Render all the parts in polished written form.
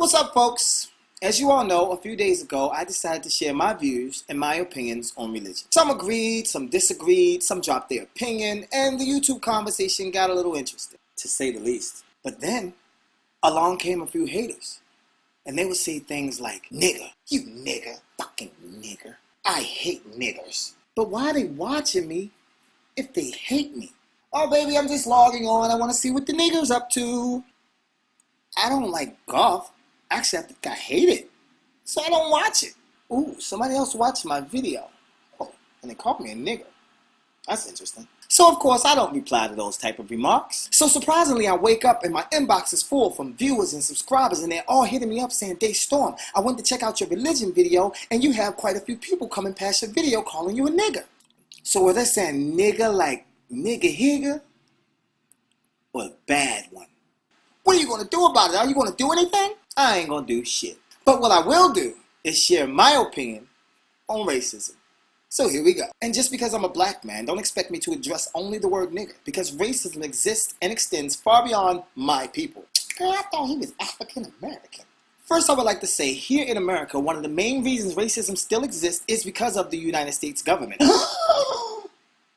What's up, folks? As you all know, a few days ago, I decided to share my views and my opinions on religion. Some agreed, some disagreed, some dropped their opinion, and the YouTube conversation got a little interesting, to say the least. But then, along came a few haters, and they would say things like, nigger, you nigger, fucking nigger. I hate niggers. But why are they watching me if they hate me? Oh, baby, I'm just logging on. I want to see what the nigger's up to. I don't like golf. Actually, I think I hate it, so I don't watch it. Ooh, somebody else watched my video. Oh, and they called me a nigger. That's interesting. So, of course, I don't reply to those type of remarks. So, surprisingly, I wake up and my inbox is full from viewers and subscribers, and they're all hitting me up saying, Day Storm, I went to check out your religion video, and you have quite a few people coming past your video calling you a nigger. So, were they saying nigger like nigger higger, or a bad one? What are you going to do about it? Are you going to do anything? I ain't going to do shit. But what I will do is share my opinion on racism. So here we go. And just because I'm a black man, don't expect me to address only the word nigger, because racism exists and extends far beyond my people. Girl, I thought he was African American. First, I would like to say, here in America, one of the main reasons racism still exists is because of the United States government.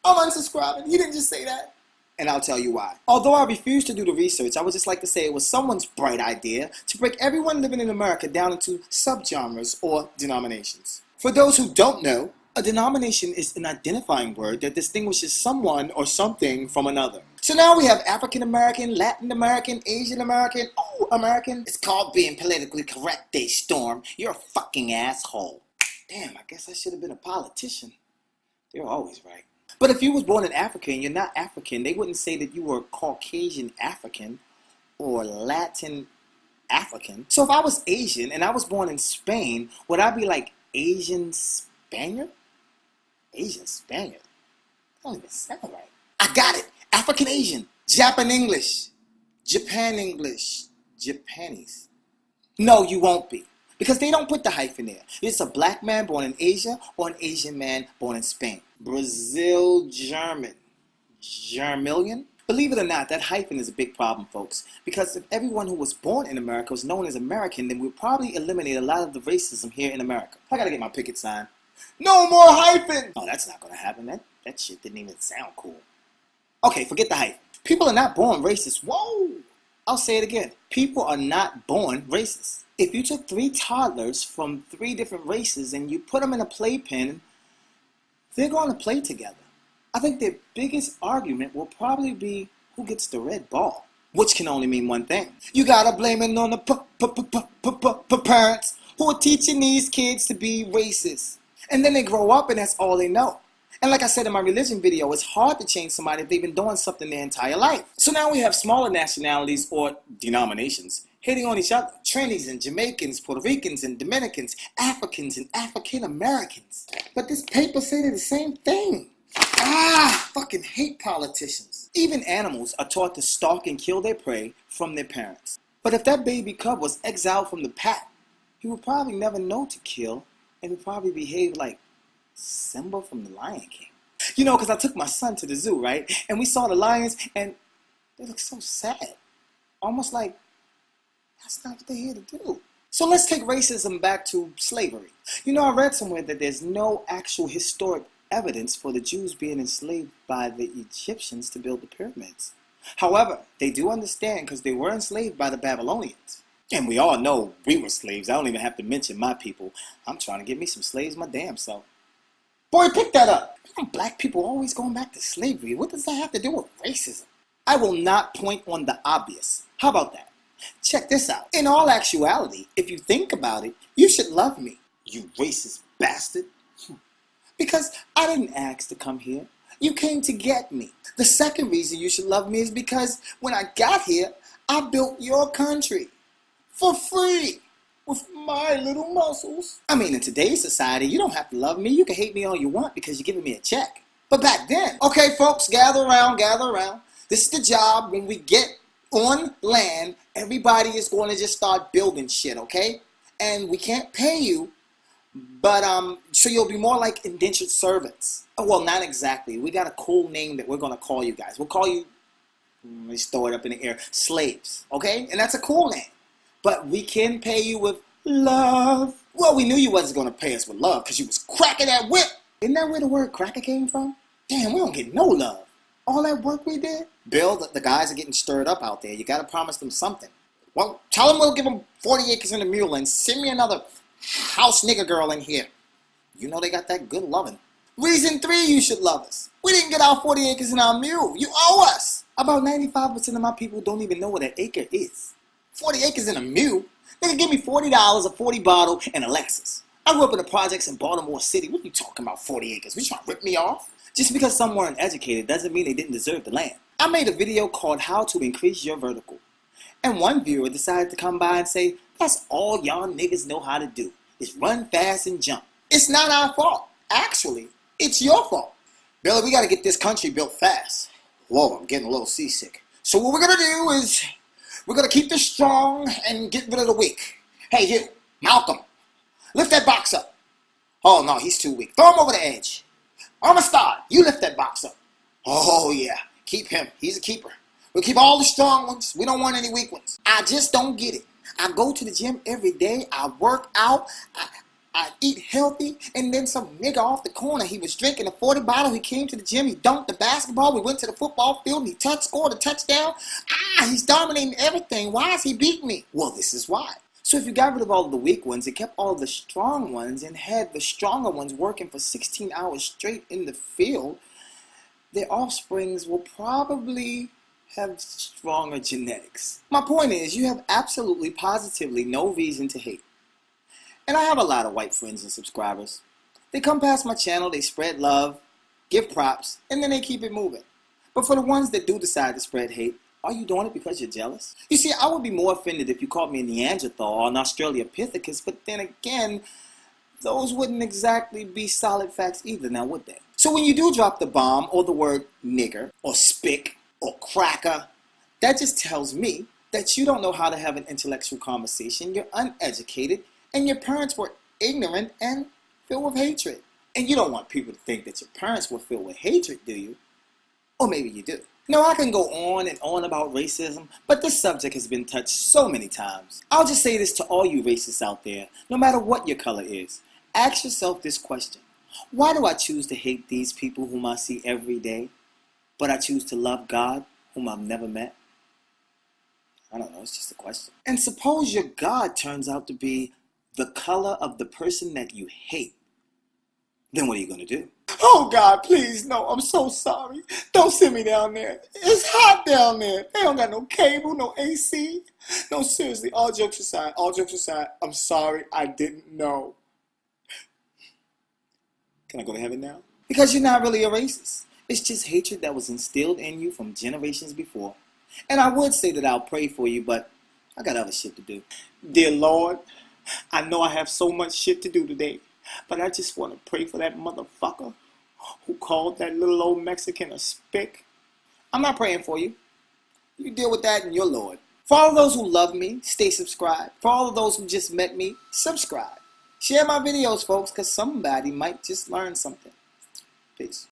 I'm unsubscribing. You didn't just say that. And I'll tell you why. Although I refuse to do the research, I would just like to say it was someone's bright idea to break everyone living in America down into subgenres or denominations. For those who don't know, a denomination is an identifying word that distinguishes someone or something from another. So now we have African American, Latin American, Asian American, American. It's called being politically correct, Day Storm. You're a fucking asshole. Damn, I guess I should have been a politician. They're always right. But if you was born in Africa and you're not African, they wouldn't say that you were Caucasian African or Latin African. So if I was Asian and I was born in Spain, would I be like Asian Spaniard? Asian Spaniard? That don't even sound right. I got it. African Asian. Japan English. Japan English. Japanese. No, you won't be. Because they don't put the hyphen there. It's a black man born in Asia or an Asian man born in Spain. Brazil German. Germillion? Believe it or not, that hyphen is a big problem, folks. Because if everyone who was born in America was known as American, then we'd probably eliminate a lot of the racism here in America. I gotta get my picket sign. No more hyphen! Oh, that's not gonna happen. That shit didn't even sound cool. Okay, forget the hyphen. People are not born racist. Whoa! I'll say it again. People are not born racist. If you took 3 toddlers from 3 different races and you put them in a playpen, they're going to play together. I think their biggest argument will probably be who gets the red ball, which can only mean one thing. You gotta blame it on the parents who are teaching these kids to be racist. And then they grow up and that's all they know. And like I said in my religion video, it's hard to change somebody if they've been doing something their entire life. So now we have smaller nationalities or denominations hating on each other. Trinis and Jamaicans, Puerto Ricans and Dominicans, Africans and African Americans. But this paper said the same thing. Fucking hate politicians. Even animals are taught to stalk and kill their prey from their parents. But if that baby cub was exiled from the pack, he would probably never know to kill and would probably behave like Simba from the Lion King. You know, because I took my son to the zoo, right? And we saw the lions and they look so sad. Almost like that's not what they're here to do. So let's take racism back to slavery. You know, I read somewhere that there's no actual historic evidence for the Jews being enslaved by the Egyptians to build the pyramids. However, they do understand because they were enslaved by the Babylonians. And we all know we were slaves. I don't even have to mention my people. I'm trying to get me some slaves my damn self. Boy, pick that up. Black people always going back to slavery. What does that have to do with racism? I will not point on the obvious. How about that? Check this out. In all actuality, if you think about it, you should love me, you racist bastard. Because I didn't ask to come here. You came to get me. The second reason you should love me is because when I got here, I built your country for free with my little muscles. I mean, in today's society, you don't have to love me. You can hate me all you want because you're giving me a check. But back then, okay, folks, gather around, gather around. This is the job. When we get on land, everybody is going to just start building shit, okay? And we can't pay you, but so you'll be more like indentured servants. Oh, well, not exactly. We got a cool name that we're going to call you guys. We'll call you, let's throw it up in the air, slaves, okay? And that's a cool name. But we can pay you with love. Well, we knew you wasn't going to pay us with love because you was cracking that whip. Isn't that where the word cracker came from? Damn, we don't get no love. All that work we did? Bill, the guys are getting stirred up out there. You got to promise them something. Well, tell them we'll give them 40 acres and a mule and send me another house nigger girl in here. You know they got that good loving. Reason 3 you should love us. We didn't get our 40 acres and our mule. You owe us. About 95% of my people don't even know what an acre is. 40 acres and a mule? Nigga, give me $40, a 40 bottle, and a Lexus. I grew up in the projects in Baltimore City. What are you talking about 40 acres? You trying to rip me off? Just because some weren't educated doesn't mean they didn't deserve the land. I made a video called How to Increase Your Vertical. And one viewer decided to come by and say, that's all y'all niggas know how to do, is run fast and jump. It's not our fault. Actually, it's your fault. Billy, we got to get this country built fast. Whoa, I'm getting a little seasick. So what we're going to do is we're going to keep the strong and get rid of the weak. Hey, you, Malcolm, lift that box up. Oh, no, he's too weak. Throw him over the edge. Armistad, you lift that box up. Oh, yeah, keep him. He's a keeper. We'll keep all the strong ones. We don't want any weak ones. I just don't get it. I go to the gym every day. I work out. I eat healthy. And then some nigga off the corner, he was drinking a 40 bottle. He came to the gym. He dunked the basketball. We went to the football field. And he scored a touchdown. He's dominating everything. Why has he beat me? Well, this is why. So if you got rid of all of the weak ones and kept all of the strong ones and had the stronger ones working for 16 hours straight in the field, their offsprings will probably have stronger genetics. My point is, you have absolutely, positively no reason to hate. And I have a lot of white friends and subscribers. They come past my channel, they spread love, give props, and then they keep it moving. But for the ones that do decide to spread hate, are you doing it because you're jealous? You see, I would be more offended if you called me a Neanderthal or an Australopithecus, but then again, those wouldn't exactly be solid facts either, now would they? So when you do drop the bomb or the word nigger or spick or cracker, that just tells me that you don't know how to have an intellectual conversation, you're uneducated, and your parents were ignorant and filled with hatred. And you don't want people to think that your parents were filled with hatred, do you? Or maybe you do. Now, I can go on and on about racism, but this subject has been touched so many times. I'll just say this to all you racists out there, no matter what your color is. Ask yourself this question. Why do I choose to hate these people whom I see every day, but I choose to love God, whom I've never met? I don't know, it's just a question. And suppose your God turns out to be the color of the person that you hate. Then what are you going to do? Oh, God, please, no, I'm so sorry. Don't send me down there. It's hot down there. They don't got no cable, no AC. No, seriously, all jokes aside, I'm sorry, I didn't know. Can I go to heaven now? Because you're not really a racist. It's just hatred that was instilled in you from generations before. And I would say that I'll pray for you, but I got other shit to do. Dear Lord, I know I have so much shit to do today, but I just want to pray for that motherfucker who called that little old Mexican a spick. I'm not praying for you. You deal with that in your Lord. For all of those who love me, stay subscribed. For all of those who just met me, subscribe. Share my videos, folks, because somebody might just learn something. Peace.